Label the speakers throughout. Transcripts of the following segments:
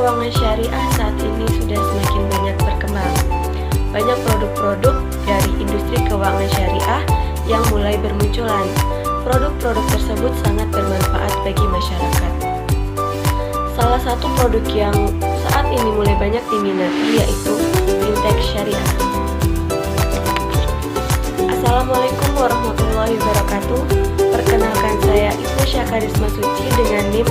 Speaker 1: keuangan syariah saat ini sudah semakin banyak berkembang. Banyak produk-produk dari industri keuangan syariah yang mulai bermunculan. Produk-produk tersebut sangat bermanfaat bagi masyarakat. Salah satu produk yang saat ini mulai banyak diminati yaitu fintech syariah. Assalamualaikum warahmatullahi wabarakatuh. Perkenalkan, saya Ibnu Syakarisma Suci dengan NIM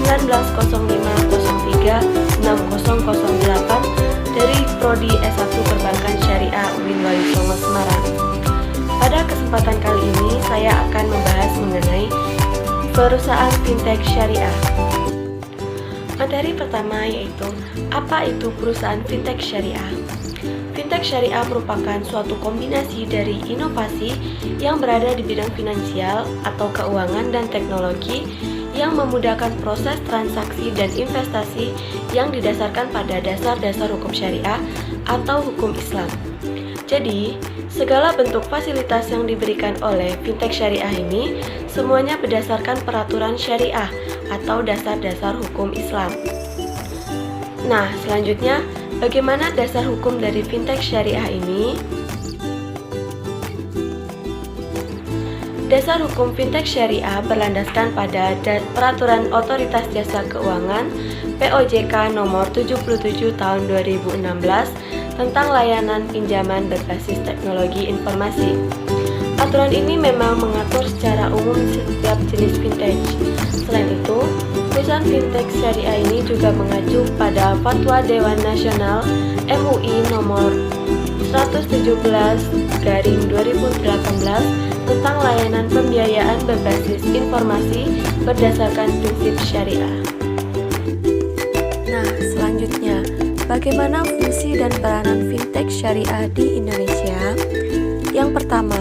Speaker 1: 1905036008 dari Prodi S1 Perbankan Syariah UIN Wali Songo Semarang. Pada kesempatan kali ini saya akan membahas mengenai perusahaan fintech syariah. Materi pertama yaitu apa itu perusahaan fintech syariah? Fintech syariah merupakan suatu kombinasi dari inovasi yang berada di bidang finansial atau keuangan dan teknologi yang memudahkan proses transaksi dan investasi yang didasarkan pada dasar-dasar hukum syariah atau hukum Islam. Jadi, segala bentuk fasilitas yang diberikan oleh fintech syariah ini semuanya berdasarkan peraturan syariah atau dasar-dasar hukum Islam. Nah, selanjutnya, bagaimana dasar hukum dari fintech syariah ini? Dasar hukum fintech syariah berlandaskan pada Peraturan Otoritas Jasa Keuangan POJK nomor 77 tahun 2016 tentang layanan pinjaman berbasis teknologi informasi. Aturan ini memang mengatur secara umum setiap jenis fintech. Selain itu, perusahaan fintech syariah ini juga mengacu pada Fatwa Dewan Nasional MUI nomor 117/2018 tentang layanan pembiayaan berbasis informasi berdasarkan prinsip syariah. Nah, selanjutnya, bagaimana fungsi dan peranan fintech syariah di Indonesia? Yang pertama,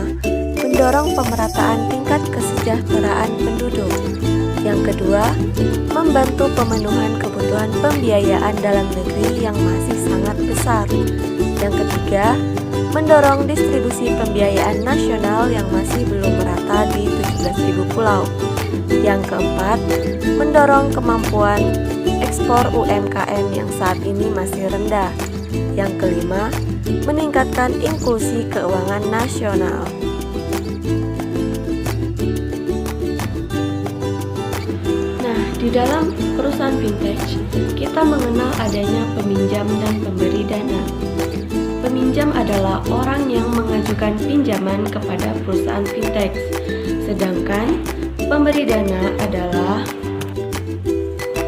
Speaker 1: mendorong pemerataan tingkat kesejahteraan penduduk. Yang kedua, membantu pemenuhan kebutuhan pembiayaan dalam negeri yang masih sangat besar. Yang ketiga, mendorong distribusi pembiayaan nasional yang masih belum merata di 17.000 pulau. Yang keempat, mendorong kemampuan ekspor UMKM yang saat ini masih rendah. Yang kelima, meningkatkan inklusi keuangan nasional. Nah, di dalam perusahaan fintech, kita mengenal adanya peminjam dan pemberi dana. Peminjam adalah orang yang mengajukan pinjaman kepada perusahaan fintech, sedangkan pemberi dana adalah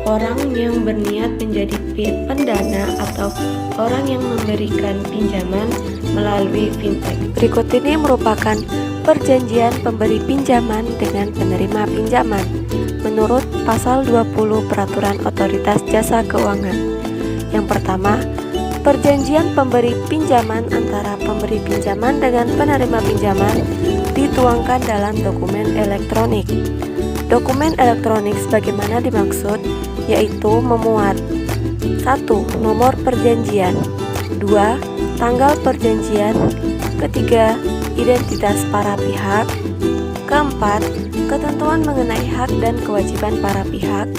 Speaker 1: orang yang berniat menjadi pendana atau orang yang memberikan pinjaman melalui fintech. Berikut ini merupakan perjanjian pemberi pinjaman dengan penerima pinjaman menurut pasal 20 Peraturan Otoritas Jasa Keuangan. Yang pertama, perjanjian pemberi pinjaman antara pemberi pinjaman dengan penerima pinjaman dituangkan dalam dokumen elektronik. Dokumen elektronik sebagaimana dimaksud yaitu memuat 1. Nomor perjanjian, 2. Tanggal perjanjian, ketiga, identitas para pihak, keempat, ketentuan mengenai hak dan kewajiban para pihak,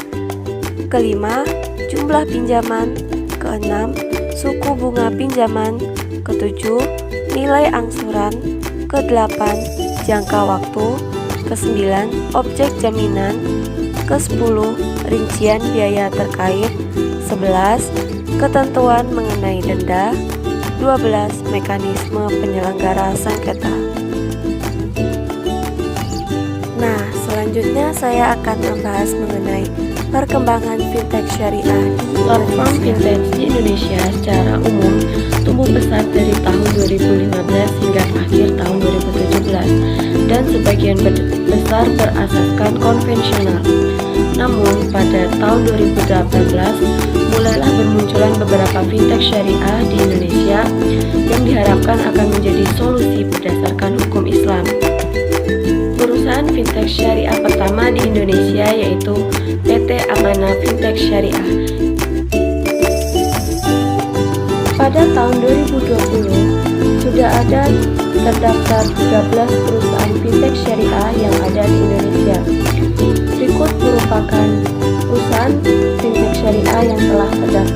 Speaker 1: kelima, jumlah pinjaman, keenam, suku bunga pinjaman, ketujuh, nilai angsuran, kedelapan, jangka waktu, kesembilan, objek jaminan, ke-10, rincian biaya terkait, 11, ketentuan mengenai denda, 12, mekanisme penyelenggara sengketa. Nah, selanjutnya saya akan membahas mengenai perkembangan fintech syariah di platform fintech di Indonesia secara umum tumbuh pesat dari tahun 2015 hingga akhir tahun 2017 dan sebagian besar berasaskan konvensional. Namun pada tahun 2018 mulailah bermunculan beberapa fintech syariah di Indonesia yang diharapkan akan menjadi solusi berdasarkan hukum Islam. Perusahaan fintech syariah pertama di Indonesia yaitu PT Amanah Fintech Syariah. Pada tahun 2020 sudah ada terdaftar 13 perusahaan fintech syariah yang ada di Indonesia. Berikut merupakan perusahaan fintech syariah yang telah terdaftar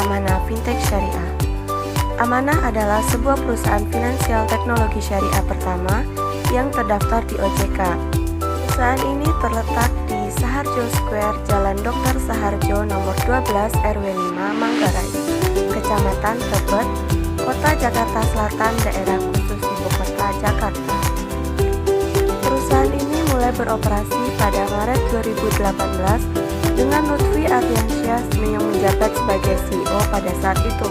Speaker 1: Amanah Fintech Syariah. Amanah adalah sebuah perusahaan finansial teknologi syariah pertama yang terdaftar di OJK. Perusahaan ini terletak di Saharjo Square, Jalan Dr. Saharjo nomor 12 RW 5 Manggarai, Kecamatan Tebet, Kota Jakarta Selatan, Daerah Khusus Ibu Kota Jakarta. Perusahaan ini mulai beroperasi pada Maret 2018 dengan Lutfi Ardiansyah yang menjabat sebagai CEO pada saat itu.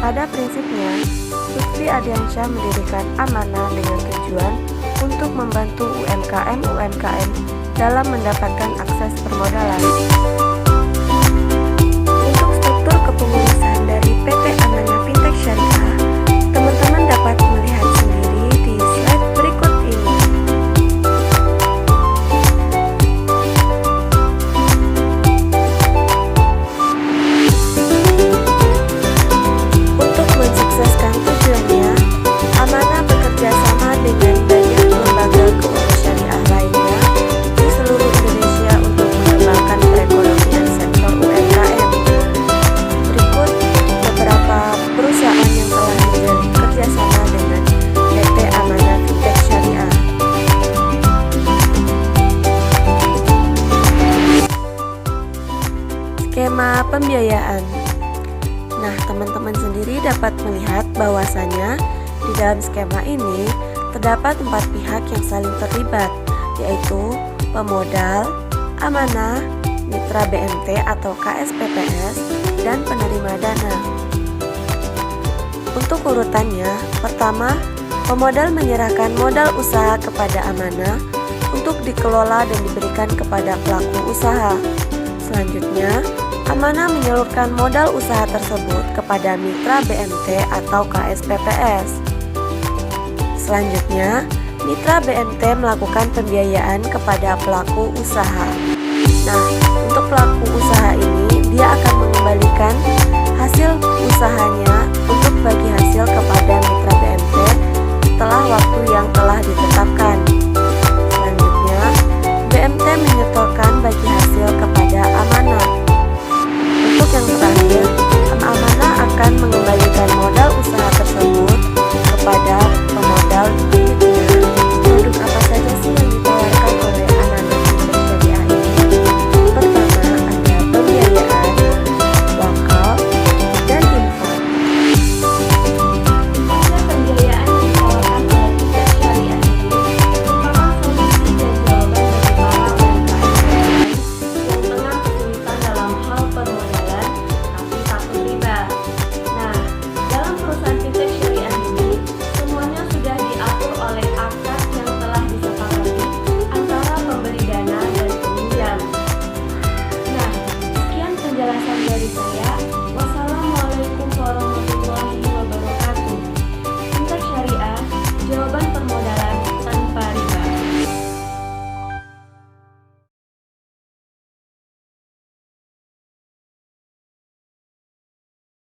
Speaker 1: Pada prinsipnya, Lutfi Ardiansyah mendirikan Amanah dengan tujuan untuk membantu UMKM dalam mendapatkan akses permodalan. Untuk struktur kepengurusan dari PT Amanah Fintech Syariah, teman-teman dapat melihat sendiri di slide berikut ini. Untuk mensukseskan tujuannya, Amanah bekerja sama dengan banyak lembaga keuangan syariah lainnya di seluruh Indonesia untuk mengembangkan perekonomian sektor UMKM. Berikut beberapa perusahaan yang telah menjalin kerjasama dengan PT Amanah Fintech Syariah. Skema pembiayaan. Nah, teman-teman sendiri dapat melihat bahwasanya di dalam skema ini terdapat 4 pihak yang saling terlibat, yaitu pemodal, amanah, mitra BMT atau KSPPS, dan penerima dana. Untuk urutannya, pertama, pemodal menyerahkan modal usaha kepada amanah untuk dikelola dan diberikan kepada pelaku usaha. Selanjutnya, amanah menyalurkan modal usaha tersebut kepada mitra BMT atau KSPPS. Selanjutnya, mitra BMT melakukan pembiayaan kepada pelaku usaha. Nah, untuk pelaku usaha ini